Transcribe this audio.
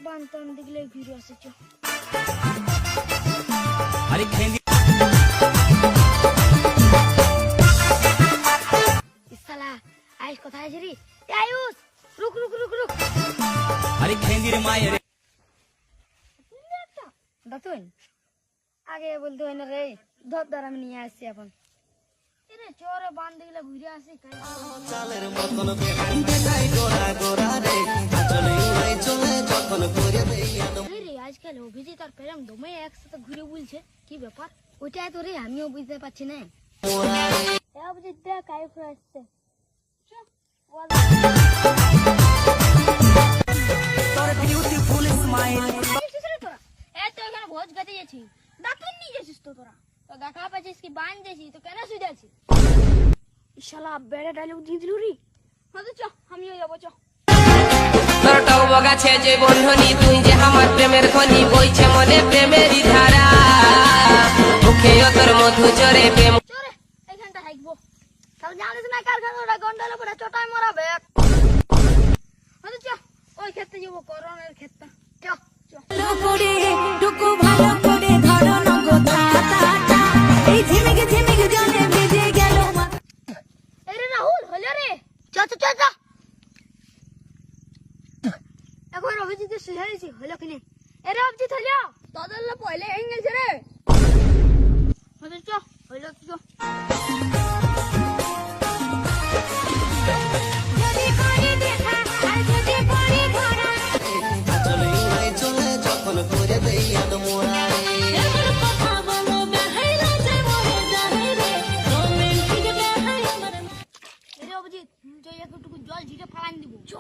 বানতাম দেখলে ঘুরে আসেছ আরে খেন্দি ইসালা আয়ুষ কোথায় আছে রে আয়ুষ রুক রুক রুক রুক আরে খেন্দির মায়ের দাতুন আগে বলতে হয় না রে ধর ধর আমি নিয়ে আসছি এখন এরে চোরে বান দেখলে ঘুরে আসি চালের মতন দেখাই গোরা গোরা রে চলে উড়াই চলে যখন করে দেই রে আজকাল অভিজিৎ আর প্রেম দমে একসাথে ঘুরে বলছে কি ব্যাপার ওইটাই তো রে আমিও বুঝতে পারছি না অভিজিৎ দেখ আয়ুষ আসছে তোর বিউটিফুল স্মাইল ভোজ খেতে গেছি দাতুন নিয়ে গেছিস তো তোরা তো দেখা পাচ্ছিস কি বান দিয়েছি তো কেন শুয়ে আছিস শালা বেড়ে ডায়লগ দিয়ে দিল রে হয়তো চ আমিও যাবো চ তোর টক গাছে যে বন্ধনী তুই যে আমার প্রেমের খনি বইছে মনে প্রেমেরই ধারা মুখে তোর মধু চরে প্রেম চরে এইখানটা হাইকবো তাহলে জানিস না কার খানোটা গন্ডালে পড়ে চটাই মরাবে হয়তো চ ওই ক্ষেত্রে যাবো করোনার ক্ষেত্রে চ চ টুকু ভালো করে ধরো নগো তা এই ঝিমিক ঝিমিক জলে ভিজে গেল এরে রাহুল হলো রে চ চ চ চ এখন অভিজিৎ শুয়েছি হলো কিনে এরে অভিজিৎ হলো তোদের পয়লে এই গেছে রে হলো চ হলো চ যদি করে দেখা আর যদি করে ধরা চলে উড়াই চলে যখন করে দেই মোরা এমন কথা বলো বেহাইলা যে মরে যায় রে রোমান্টিক বেহাই আমার এরে অভিজিৎ তুই একটুকু জল ঝিটে ফালান দিব চ